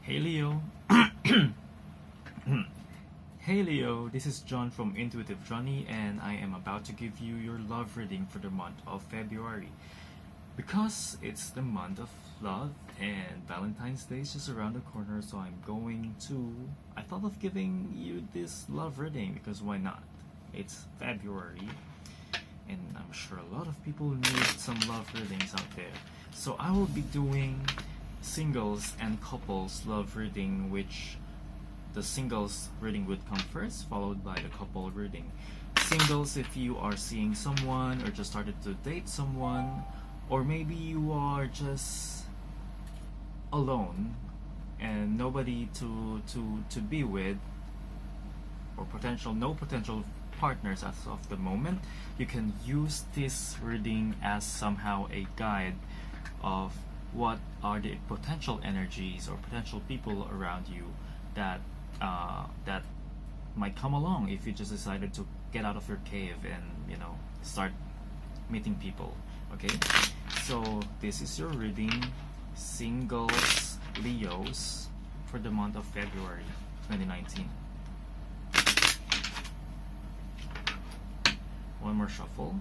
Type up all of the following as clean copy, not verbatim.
Hey Leo. Hey Leo, this is John from Intuitive Johnny, and I am about to give you your love reading for the month of February. Because it's the month of love and Valentine's Day is just around the corner, so I thought of giving you this love reading because why not? It's February, and I'm sure a lot of people need some love readings out there. So I will be doing singles and couples love reading, which the singles reading would come first, followed by the couple reading. Singles, if you are seeing someone or just started to date someone, or maybe you are just alone and nobody to be with, or no potential partners as of the moment, you can use this reading as somehow a guide of what are the potential energies or potential people around you that might come along if you just decided to get out of your cave and start meeting people. Okay, so this is your reading, singles Leos, for the month of February 2019. One more shuffle.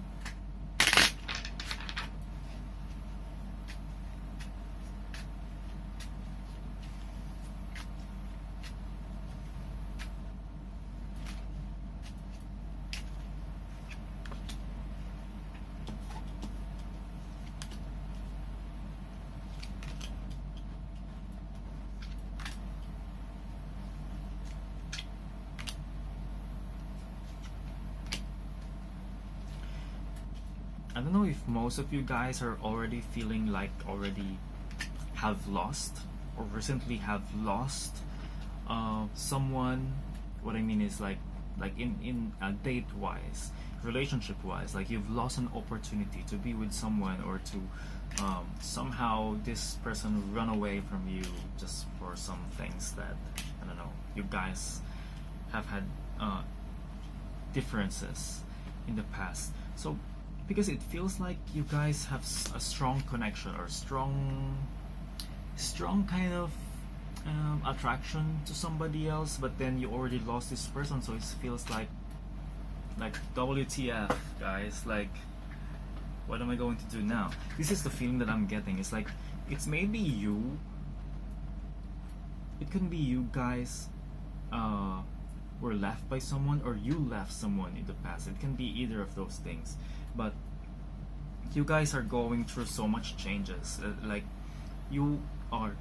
I don't know if most of you guys are already feeling like already have lost or recently have lost someone. What I mean is like in date wise, relationship wise, like you've lost an opportunity to be with someone, or to somehow this person run away from you just for some things that, I don't know, you guys have had differences in the past. So because it feels like you guys have a strong connection or strong kind of attraction to somebody else, but then you already lost this person, so it feels like WTF, guys, like what am I going to do now? This is the feeling that I'm getting. It's like it's maybe you, it could be you guys were left by someone, or you left someone in the past. It can be either of those things, but you guys are going through so much changes. Like you are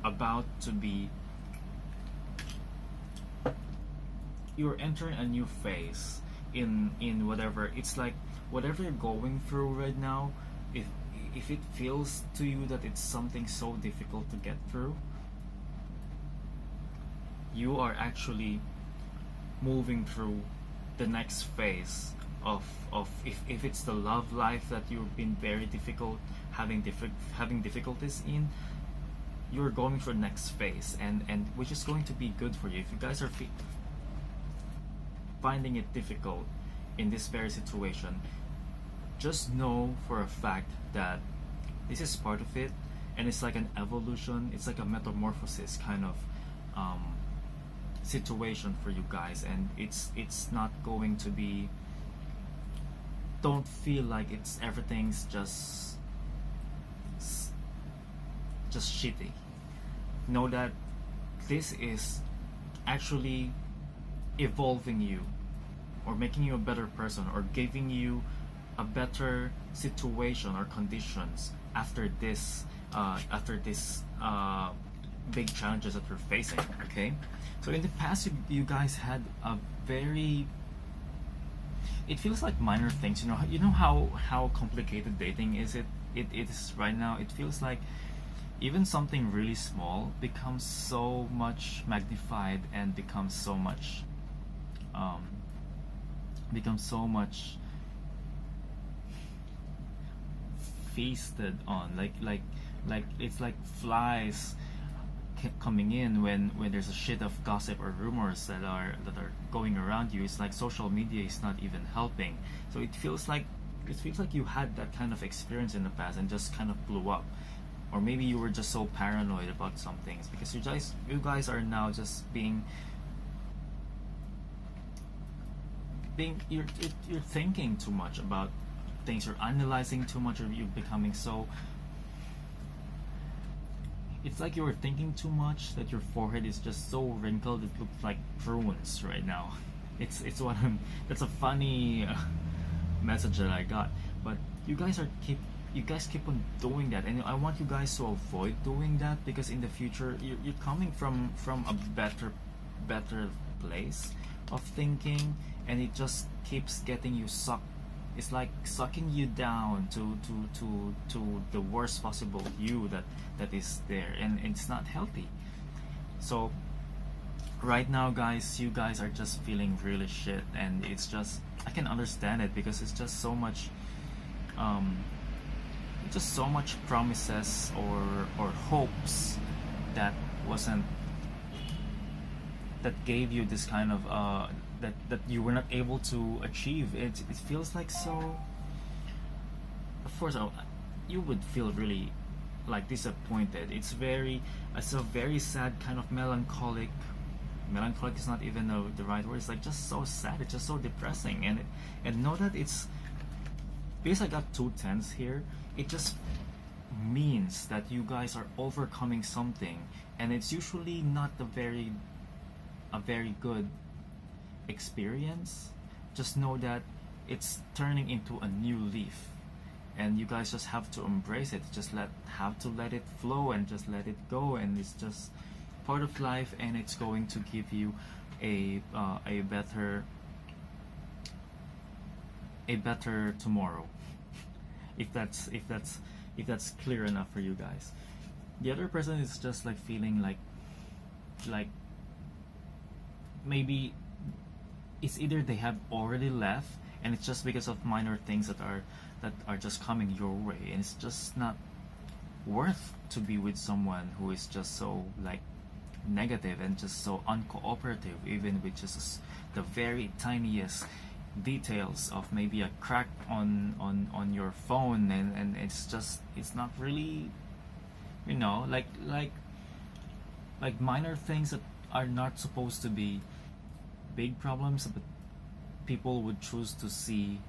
about to be, you're entering a new phase in whatever. It's like whatever you're going through right now, if it feels to you that it's something so difficult to get through, you are actually moving through the next phase of if it's the love life that you've been very difficult having difficulties in, you're going for the next phase, and which is going to be good for you. If you guys are finding it difficult in this very situation, just know for a fact that this is part of it, and it's like an evolution, it's like a metamorphosis kind of situation for you guys, and it's not going to be, don't feel like everything's just shitty. Know that this is actually evolving you, or making you a better person, or giving you a better situation or conditions after this big challenges that you're facing. Okay, so in the past you guys had a very, it feels like minor things. You know how complicated dating is. It is right now. It feels like even something really small becomes so much magnified and becomes so much feasted on. Like it's like flies coming in when there's a shit of gossip or rumors that are going around you. It's like social media is not even helping. So it feels like you had that kind of experience in the past and just kind of blew up. or maybe you were just so paranoid about some things because you guys are now just being you're thinking too much about things, you're analyzing too much, or you're becoming so, it's like you're thinking too much that your forehead is just so wrinkled it looks like prunes right now. It's what I'm That's a funny message that I got. But you guys keep on doing that, and I want you guys to avoid doing that, because in the future you're coming from a better place of thinking, and it just keeps getting you sucked. It's like sucking you down to the worst possible you that is there, and it's not healthy. So right now, guys, you guys are just feeling really shit, and it's just, I can understand it, because it's just so much um just so much promises or hopes that wasn't that gave you this kind of that you were not able to achieve. It feels like so, of course, you would feel really like disappointed. It's a very sad kind of melancholic is not even the right word. It's like just so sad, it's just so depressing. And know that it's, because I got two tens here, it just means that you guys are overcoming something, and it's usually not a very good experience. Just know that it's turning into a new leaf, and you guys just have to embrace it. Just have to let it flow and just let it go, and it's just part of life, and it's going to give you a better tomorrow. If that's clear enough for you guys. The other person is just like feeling like maybe it's either they have already left, and it's just because of minor things that are just coming your way, and it's just not worth to be with someone who is just so like negative and just so uncooperative, even with just the very tiniest details of maybe a crack on your phone, and it's not really, like minor things that are not supposed to be big problems, but people would choose to see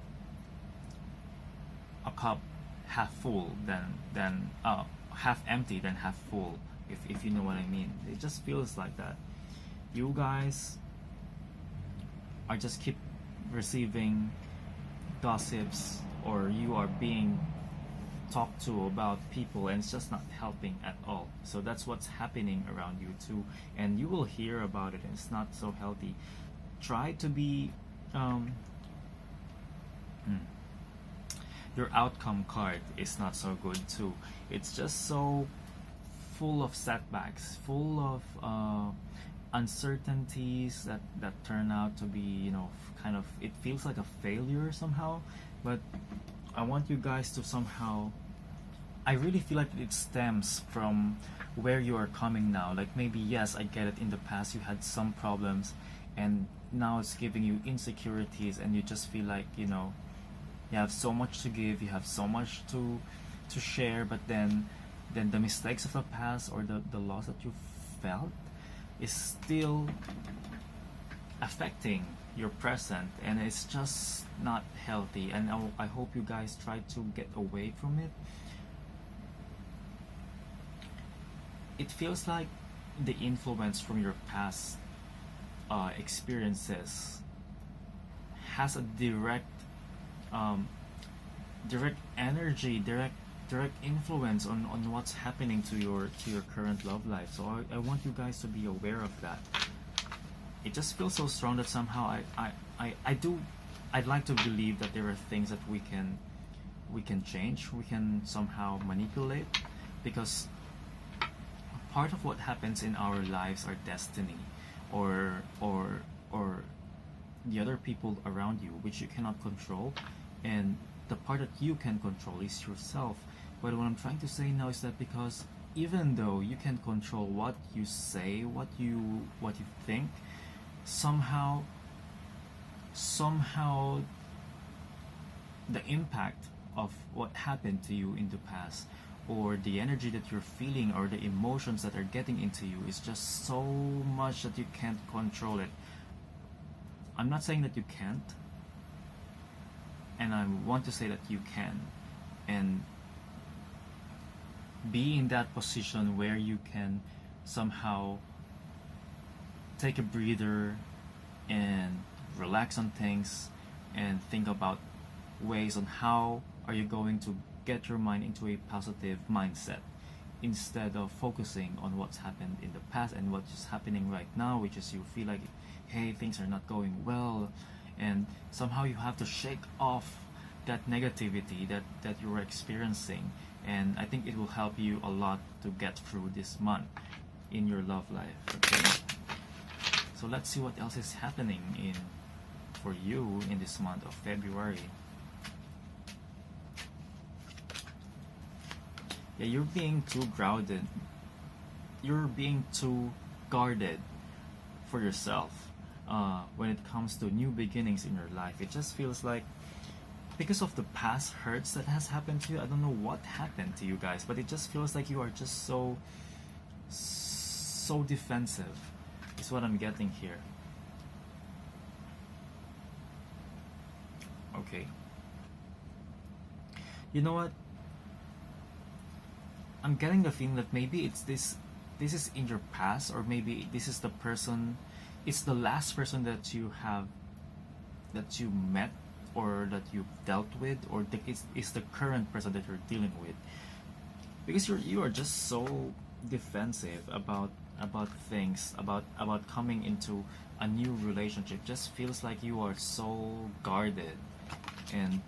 a cup half full than half empty than half full, if you know what I mean. It just feels like that. You guys are just keep receiving gossips, or you are being talked to about people, and it's just not helping at all. So that's what's happening around you too, and you will hear about it, and it's not so healthy. Try to be your outcome card is not so good too. It's just so full of setbacks, full of uncertainties that turn out to be, kind of, it feels like a failure somehow. But I want you guys to somehow, I really feel like it stems from where you are coming now. Like maybe, yes, I get it, in the past you had some problems, and now it's giving you insecurities, and you just feel like, you have so much to give, you have so much to share, but then the mistakes of the past, or the loss that you felt, is still affecting your present, and it's just not healthy. And I hope you guys try to get away from it. It feels like the influence from your past experiences has a direct energy, direct influence on what's happening to your current love life. So I want you guys to be aware of that. It just feels so strong that somehow I'd like to believe that there are things that we can change, we can somehow manipulate, because part of what happens in our lives are destiny, or the other people around you, which you cannot control, and the part that you can control is yourself. But what I'm trying to say now is that, because even though you can control what you say, what you think, somehow the impact of what happened to you in the past, or the energy that you're feeling or the emotions that are getting into you is just so much that you can't control it. I'm not saying that you can't, and I want to say that you can, and be in that position where you can somehow take a breather and relax on things and think about ways on how are you going to get your mind into a positive mindset instead of focusing on what's happened in the past and what's happening right now, which is you feel like, hey, things are not going well, and somehow you have to shake off that negativity that you're experiencing. And I think it will help you a lot to get through this month in your love life. Okay, so let's see what else is happening for you in this month of February. Yeah, you're being too grounded. You're being too guarded for yourself when it comes to new beginnings in your life. It just feels like because of the past hurts that has happened to you. I don't know what happened to you guys, but it just feels like you are just so defensive is what I'm getting here. Okay. You know what? I'm getting the feeling that maybe this is in your past, or maybe this is the person, it's the last person that you met or that you've dealt with, or it's the current person that you're dealing with, because you are just so defensive about things, about coming into a new relationship. Just feels like you are so guarded and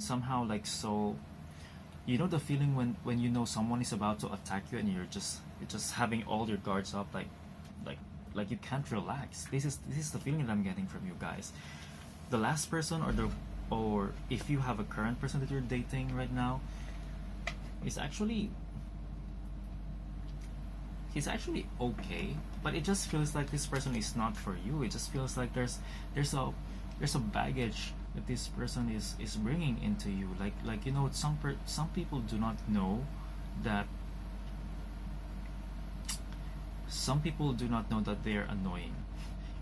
somehow like so, you know, the feeling when you know someone is about to attack you and you're just having all your guards up, like you can't relax. This is the feeling that I'm getting from you guys. The last person, or if you have a current person that you're dating right now, he's actually okay, but it just feels like this person is not for you. It just feels like there's a baggage that this person is bringing into you. Like you know, some people do not know that. Some people do not know that they're annoying,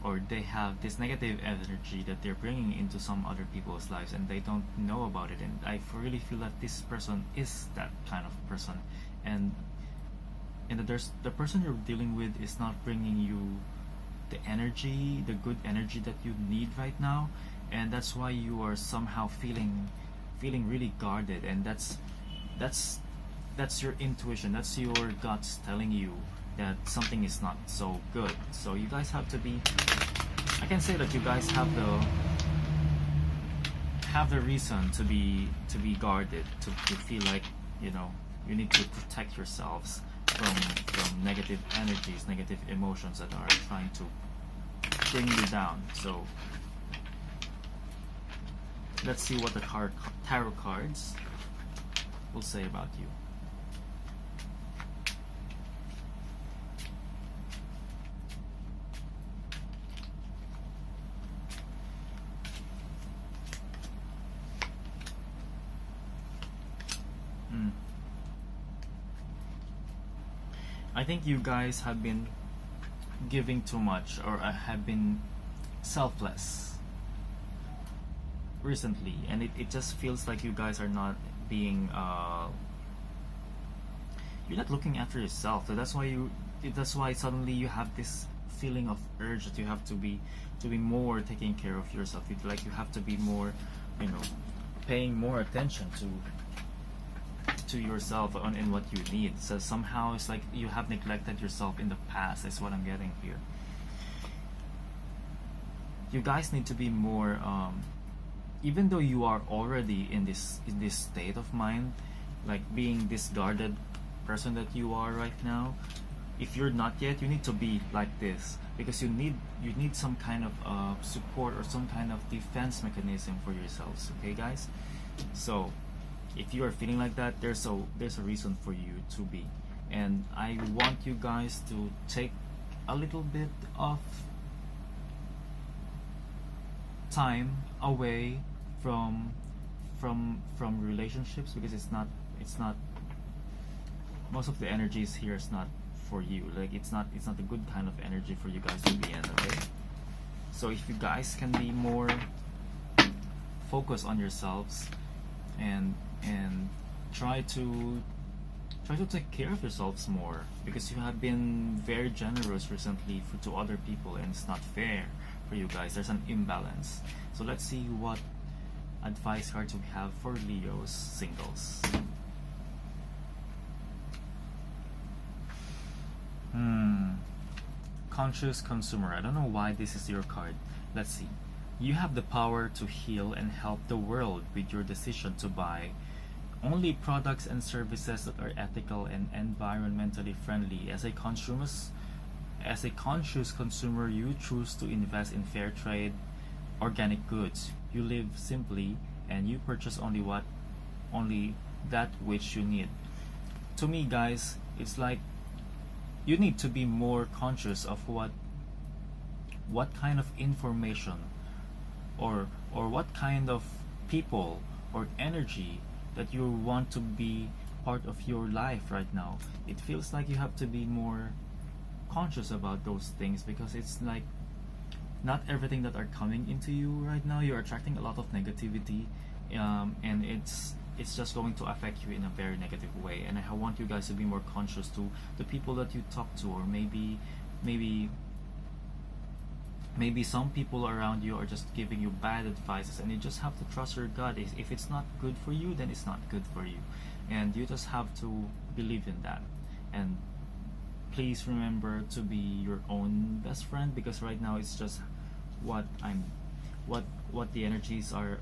or they have this negative energy that they're bringing into some other people's lives, and they don't know about it. And I really feel that this person is that kind of person, and that the person you're dealing with is not bringing you the energy, the good energy that you need right now, and that's why you are somehow feeling really guarded. And that's your intuition, that's your guts telling you that something is not so good. So you guys have to be, I can say that you guys have the reason to be guarded, to feel like, you know, you need to protect yourselves from negative energies, negative emotions that are trying to bring you down. So let's see what the tarot cards will say about you. I think you guys have been giving too much, or have been selfless recently, and it just feels like you guys are not being you're not looking after yourself. So that's why suddenly you have this feeling of urge that you have to be more taking care of yourself. It's like you have to be more, you know, paying more attention to yourself and what you need. So somehow it's like you have neglected yourself in the past. That's what I'm getting here. You guys need to be more even though you are already in this state of mind, like being this guarded person that you are right now, if you're not yet, you need to be like this, because you need some kind of support or some kind of defense mechanism for yourselves. Okay, guys? So if you are feeling like that, there's a reason for you to be. And I want you guys to take a little bit of time away from from relationships, because it's not most of the energies here is not for you. Like it's not a good kind of energy for you guys to be in. Okay, so if you guys can be more focused on yourselves and try to take care of yourselves more, because you have been very generous recently to other people, and it's not fair for you guys. There's an imbalance. So let's see what advice cards we have for Leo's singles. Conscious consumer. I don't know why this is your card. Let's see. You have the power to heal and help the world with your decision to buy only products and services that are ethical and environmentally friendly. As a conscious consumer, you choose to invest in fair trade, organic goods. You live simply and you purchase only that which you need. To me, guys, it's like you need to be more conscious of what kind of information or what kind of people or energy that you want to be part of your life right now. It feels like you have to be more conscious about those things, because it's like not everything that are coming into you right now, you're attracting a lot of negativity, and it's just going to affect you in a very negative way. And I want you guys to be more conscious to the people that you talk to, or maybe some people around you are just giving you bad advices, and you just have to trust your gut. If it's not good for you, then it's not good for you, and you just have to believe in that. And please remember to be your own best friend, because right now it's just what the energies are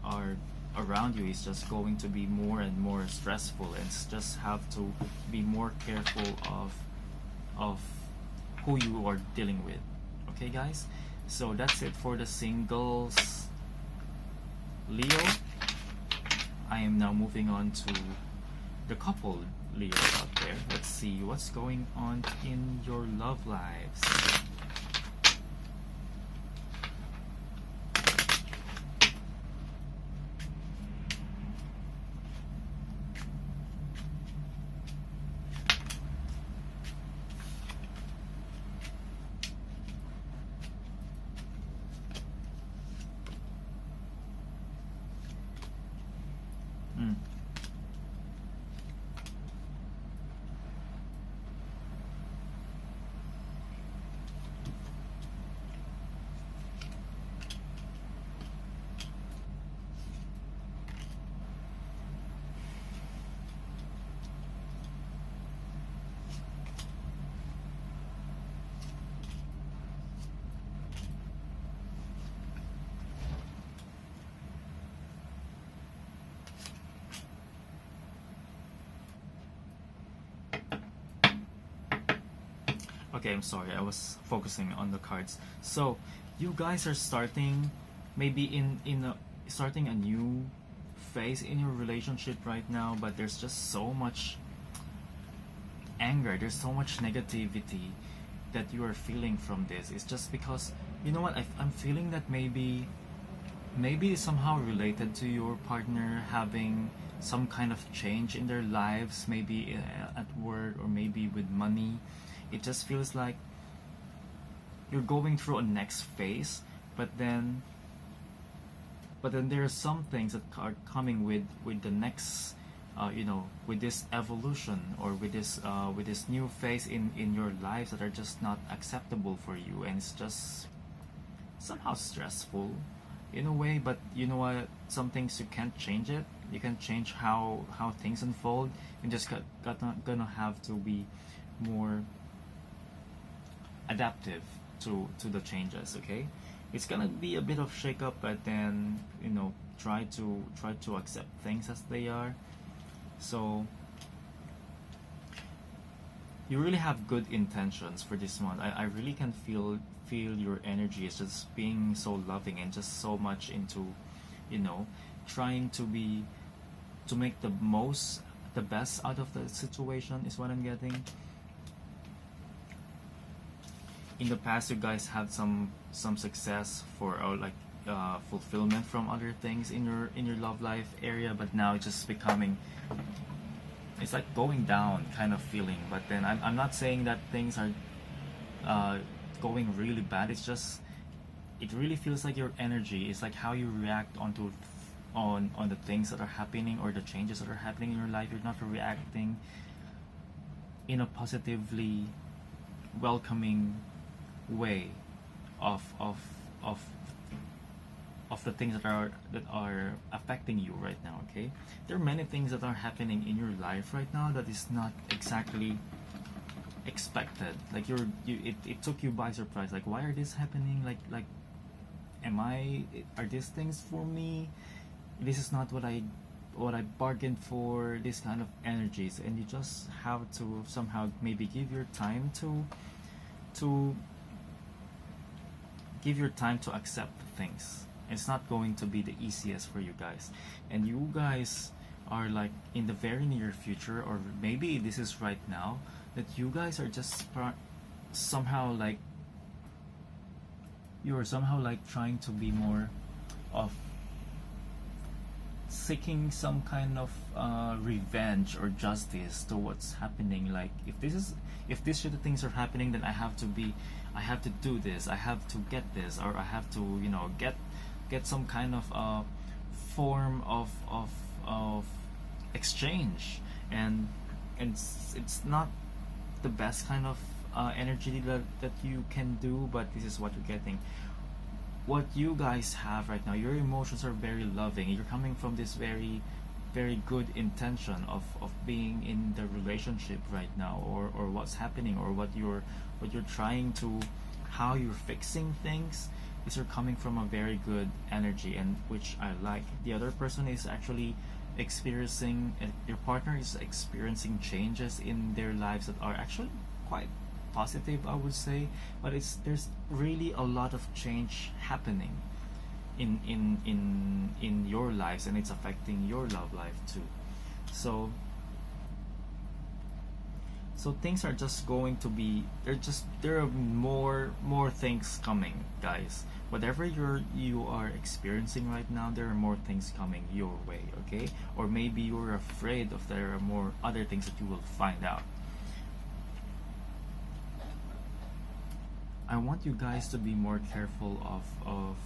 around you is just going to be more and more stressful, and just have to be more careful of who you are dealing with. Okay, guys, so that's it for the singles Leo. I am now moving on to the couple Leo out there. Let's see what's going on in your love lives. Mm. Okay, I'm sorry, I was focusing on the cards. So you guys are starting maybe starting a new phase in your relationship right now, but there's just so much anger, there's so much negativity that you are feeling from this. It's just because, you know what, I'm feeling that maybe it's somehow related to your partner having some kind of change in their lives, maybe at work or maybe with money. It just feels like you're going through a next phase, but then there are some things that are coming with the next with this evolution, or with this new phase in your lives, that are just not acceptable for you, and it's just somehow stressful in a way. But you know what, some things you can't change it. You can change how things unfold. You just gonna have to be more adaptive to the changes. Okay, it's gonna be a bit of shake up, but then try to accept things as they are. So you really have good intentions for this month. I really can feel your energy is just being so loving and just so much into trying to make the best out of the situation, is what I'm getting. In the past, you guys had some success for, or like fulfillment from other things in your love life area, but now it's just becoming, it's like going down kind of feeling. But then I'm not saying that things are going really bad. It's just, it really feels like your energy is like how you react onto on the things that are happening or the changes that are happening in your life. You're not reacting in a positively welcoming way of of of of the things that are affecting you right now. Okay, there are many things that are happening in your life right now that is not exactly expected. Like it took you by surprise. Like, why are this happening? Like am I, are these things for me? This is not what I bargained for. This kind of energies, and you just have to somehow maybe give your time to give your time to accept things. It's not going to be the easiest for you guys, and you guys are like in the very near future, or maybe this is right now, that you guys are just somehow like, you are somehow like trying to be more of seeking some kind of revenge or justice to what's happening. Like, if these shitty things are happening, then I have to do this, I have to get this, or I have to, you know, get some kind of form of exchange. And it's not the best kind of energy that you can do, but this is what you're getting. What you guys have right now, your emotions are very loving. You're coming from this very very good intention of being in the relationship right now, or what's happening, or what you're trying to, how you're fixing things. These are coming from a very good energy, and which I like. The other person is actually experiencing, your partner is experiencing changes in their lives that are actually quite positive, I would say. But there's really a lot of change happening in your lives, and it's affecting your love life too. So things are just going to be, there are more things coming, guys. Whatever you are experiencing right now, there are more things coming your way. Okay, or maybe you're afraid of, there are more other things that you will find out. I want you guys to be more careful of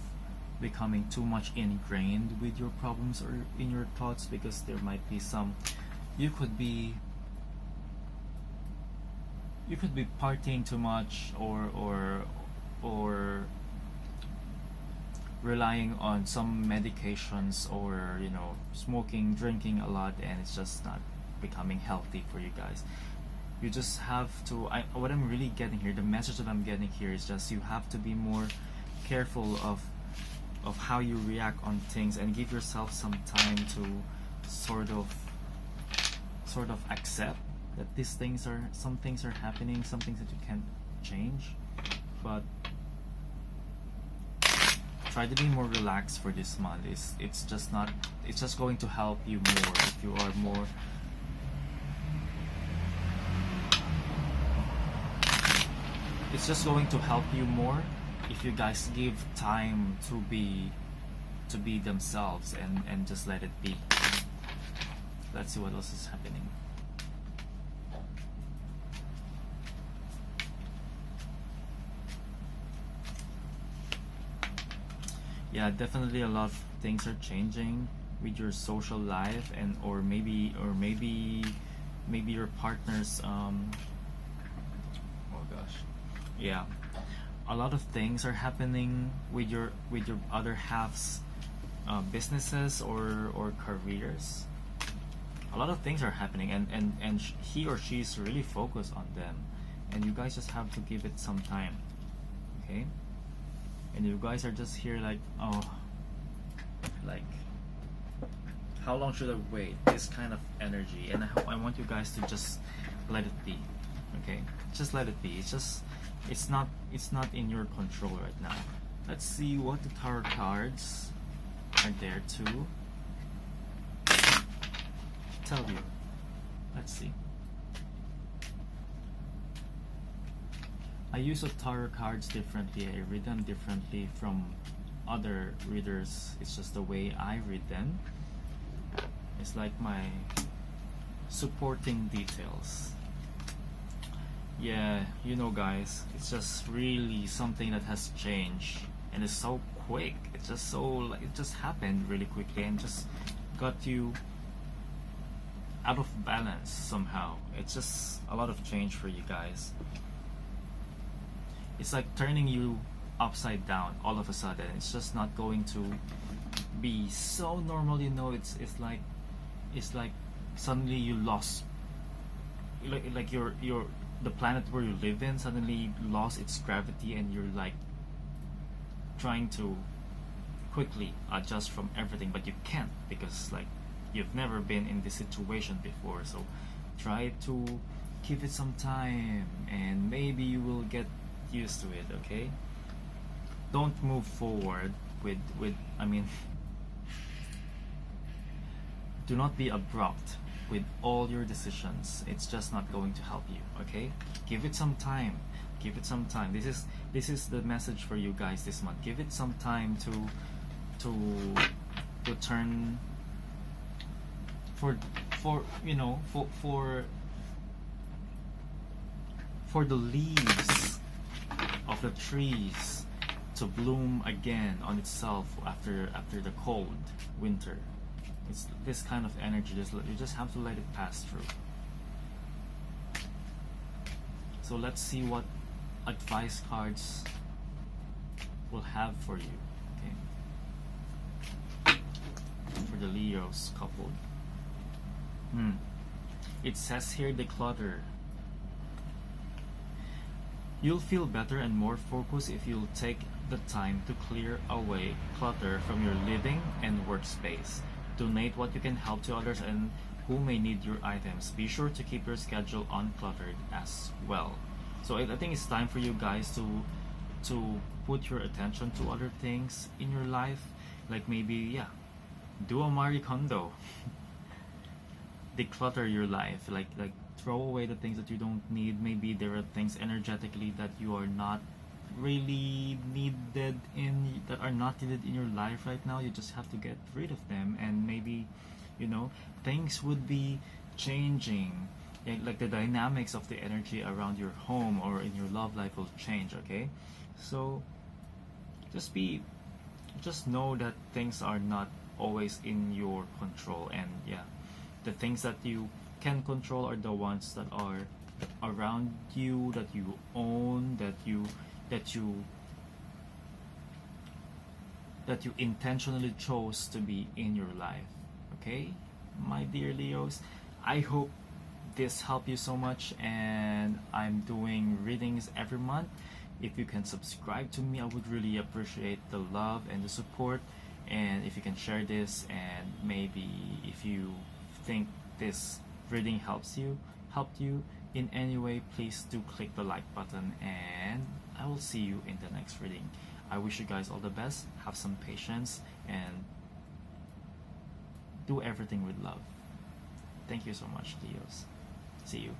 becoming too much ingrained with your problems or in your thoughts, because there might be some, you could be partying too much, or relying on some medications, or, you know, smoking, drinking a lot, and it's just not becoming healthy for you guys. You just have to, what I'm really getting here, the message that I'm getting here is just, you have to be more careful of how you react on things, and give yourself some time to sort of accept that some things are happening, some things that you can't change. But try to be more relaxed for this month. It's just going to help you more if you are more, it's just going to help you more if you guys give time to be themselves, and just let it be. Let's see what else is happening. Yeah, definitely a lot of things are changing with your social life, and or maybe your partner's oh gosh, yeah, a lot of things are happening with your other half's businesses or careers. A lot of things are happening, and he or she is really focused on them, and you guys just have to give it some time. Okay, and you guys are just here like, oh, like, how long should I wait? This kind of energy, and I want you guys to just let it be. Okay, just let it be. It's not in your control right now. Let's see what the tarot cards are there to tell you. Let's see. I use the tarot cards differently. I read them differently from other readers. It's just the way I read them. It's like my supporting details. Yeah, you know, guys, it's just really something that has changed, and it's so quick. It's just so like it just happened really quickly and just got you out of balance somehow. It's just a lot of change for you guys. It's like turning you upside down all of a sudden. It's just not going to be so normal, you know. It's like suddenly you lost, like your the planet where you live in suddenly lost its gravity, and you're like trying to quickly adjust from everything, but you can't because like you've never been in this situation before. So try to give it some time, and maybe you will get used to it. Okay, don't move forward with I mean do not be abrupt with all your decisions. It's just not going to help you. Okay, give it some time. Give it some time. This is the message for you guys this month. Give it some time to turn for you know for the leaves of the trees to bloom again on itself after the cold winter. It's this kind of energy. You just have to let it pass through. So let's see what advice cards will have for you. Okay, for the Leos couple. It says here, declutter. You'll feel better and more focused if you'll take the time to clear away clutter from your living and workspace. Donate what you can help to others and who may need your items. Be sure to keep your schedule uncluttered as well. So I think it's time for you guys to put your attention to other things in your life. Like maybe, do a Marie Kondo. Declutter your life. Like throw away the things that you don't need. Maybe there are things energetically that you are not really needed in, that are not needed in your life right now. You just have to get rid of them, and maybe things would be changing. Like the dynamics of the energy around your home or in your love life will change. Okay, so just know that things are not always in your control, and the things that you can control are the ones that are around you, that you own, that you intentionally chose to be in your life. Okay, my dear Leos, I hope this helped you so much, and I'm doing readings every month. If you can subscribe to me, I would really appreciate the love and the support. And if you can share this, and maybe if you think this reading helped you in any way, please do click the like button, and I will see you in the next reading. I wish you guys all the best. Have some patience and do everything with love. Thank you so much, Leos. See you.